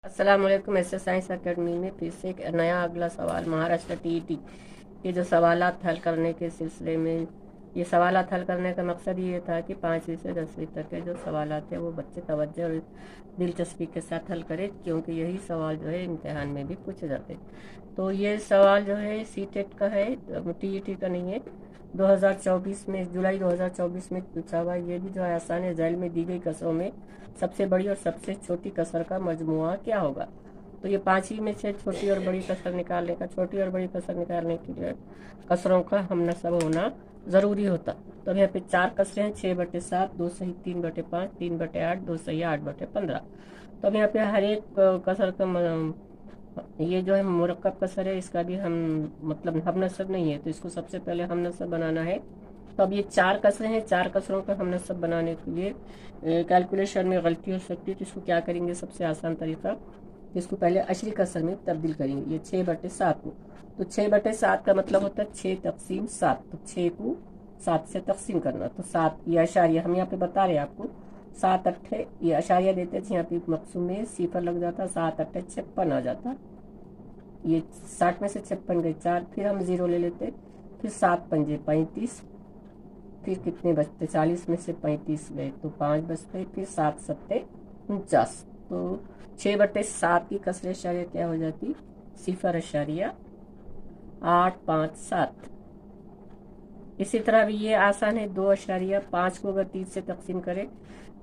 अस्सलाम वालेकुम। S S science academy में फिर से एक नया अगला सवाल महाराष्ट्र टीईटी के जो सवालात हल करने के सिलसिले में। ये सवालात हल करने का मकसद ये था कि 5वीं से 10वीं तक के जो सवालात हैं वो बच्चे तवज्जो और दिलचस्पी के साथ हल करें, क्योंकि यही सवाल जो है इम्तिहान में भी पूछे जाते हैं। तो ये सवाल जो है सी टेट का है, टीईटी का नहीं है। 2024 में, जुलाई 2024 में पूछा हुआ। ये भी जो है आसान है। झैल में दी गई कसरों में सबसे बड़ी और सबसे छोटी कसर का मजमुआ क्या होगा? तो ये 5 ही में से छोटी और बड़ी कसर निकालने का, छोटी और बड़ी कसर निकालने के लिए कसरों का हमनसब होना ज़रूरी होता। तो अब यहाँ पे 4 कसरें हैं, 6/7, 2 सही 3/5, 3/8, 2 सही 8/15। तो अब यहाँ पे हर एक कसर का ये जो है मुरक्कब कसर है, इसका भी हम मतलब हमनसब नहीं है, तो इसको सबसे पहले हमनसब बनाना है। तो अब ये 4 कसरें हैं, 4 कसरों का हमनसब बनाने के लिए कैलकुलेशन में गलती हो सकती है। तो इसको क्या करेंगे, सबसे आसान तरीका, इसको पहले अशरी कसर में तब्दील करेंगे। ये 6/7 को, तो 6/7 का मतलब होता है 6 + 7। तो 6 को 7 से तकसीम करना। तो 7 ये अशारिया हम यहाँ पे बता रहे हैं आपको, 7 अट्ठे ये अशारिया देते थे, यहाँ पे मकसूम में सिफर लग जाता, 7 अट्ठे 56 आ जाता। ये 60 में से 56 गए 4, फिर हम 0 ले लेते, फिर 7 पंजे 35, फिर कितने बचते, 40 में से 35 गए तो 5 बचते, फिर 7 × 7 = 49। तो 6/7 की कसरे अशारिया क्या हो जाती, 0.857। इसी तरह भी ये आसान है, 2.5 को अगर 30 से तकसीम करें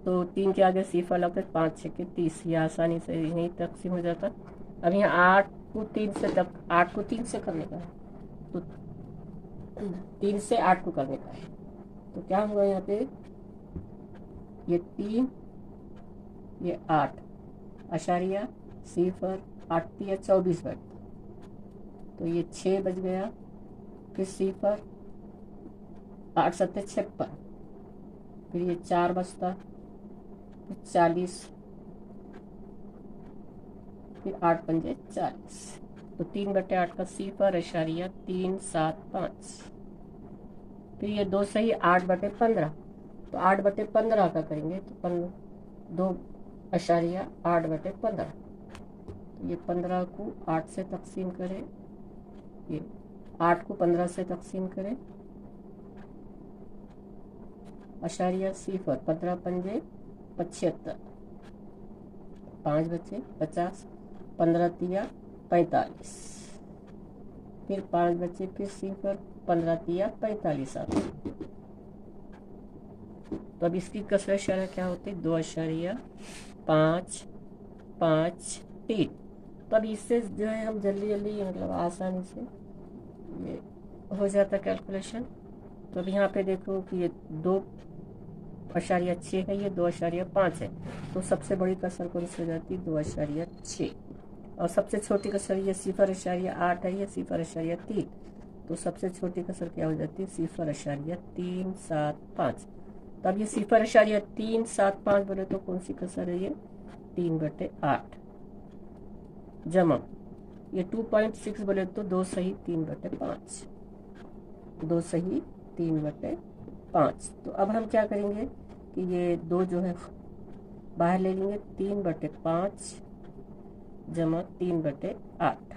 तो 3 के आगे सिफर लगता है, 5×6 = 30, ये आसानी से यही तकसीम हो जाता। अब यहाँ 8 को 3 से करने का है, तो 3 से 8 को करने का है। तो क्या होगा यहाँ पे, ये 3 ये 8 अशारिया सिफर 8 या 24 बैठ, तो ये 6 बच गया, फिर सिफर 8×7 = 56, फिर ये 4 बचता, फिर 40, फिर 8 पंजे 40। तो 3/8 का सिफर अशारिया 375। फिर ये 2 सही 8/15। तो 8/15 का करेंगे तो 2.8/15। तो ये 15 को 8 से तकसीम करें, ये 8 को 15 से तकसीम करें, अशारिया सिफर 15 पंजे 75, 5 बचे 50, 15 तिया 45, फिर 5 बचे, फिर सिफर 15 तिया 45 आते। तो अब इसकी कसर अशारिया क्या होती है, 2.553। तो अब इससे जो है हम जल्दी जल्दी मतलब आसानी से ये हो जाता कैलकुलेशन। तो अब यहाँ पे देखो कि ये 2.6 है, ये 2.5 है। तो सबसे बड़ी कसर कौन सी हो जाती है, 2.6। और सबसे छोटी कसर ये 0.8 है, ये 0.3। तो सबसे छोटी कसर क्या हो जाती है, 0.375। तब ये 0.375 बोले तो कौन सी कसर है, ये 3/8 जमा ये 2.6 बोले तो 2 सही 3/5, 2 सही 3/5। तो अब हम क्या करेंगे कि ये 2 जो है बाहर ले लेंगे, 3/5 जमा 3/8,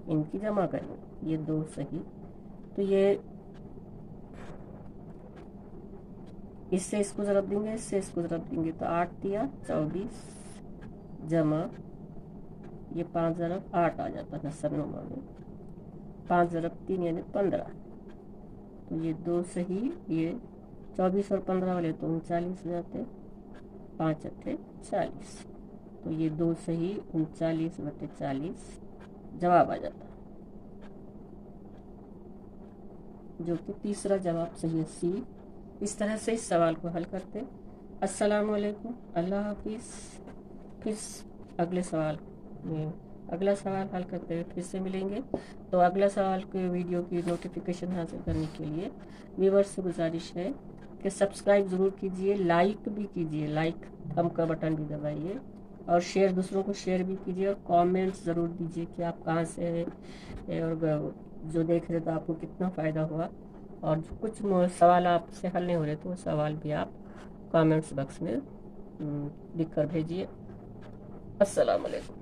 इनकी जमा करेंगे, ये 2 सही। तो ये इससे इसको ज़रब देंगे, इससे इसको ज़रब देंगे, तो 8 तिया 24 जमा ये 5 × 8 आ जाता है सरनुमा में, 5 × 3 यानी 15। तो ये 2 सही, ये 24 और 15 वाले तो 39 हो जाते, 5×8 = 40। तो ये 2 सही 39/40 जवाब आ जाता, जो कि तीसरा जवाब सही है, सी। इस तरह से इस सवाल को हल करते। अस्सलाम वालेकुम, अल्लाह हाफिज़। फिर अगले सवाल में अगला सवाल हल करते हुए फिर से मिलेंगे। तो अगला सवाल के वीडियो की नोटिफिकेशन हासिल करने के लिए व्यूअर्स से गुजारिश है कि सब्सक्राइब ज़रूर कीजिए, लाइक भी कीजिए, लाइक थंब का बटन भी दबाइए, और शेयर दूसरों को शेयर भी कीजिए, और कमेंट्स ज़रूर दीजिए कि आप कहाँ से हैं और जो देख रहे तो आपको कितना फ़ायदा हुआ। और जो कुछ सवाल आपसे हल नहीं हो रहे तो वो सवाल भी आप कमेंट्स बॉक्स में लिख कर भेजिए। अस्सलाम वालेकुम।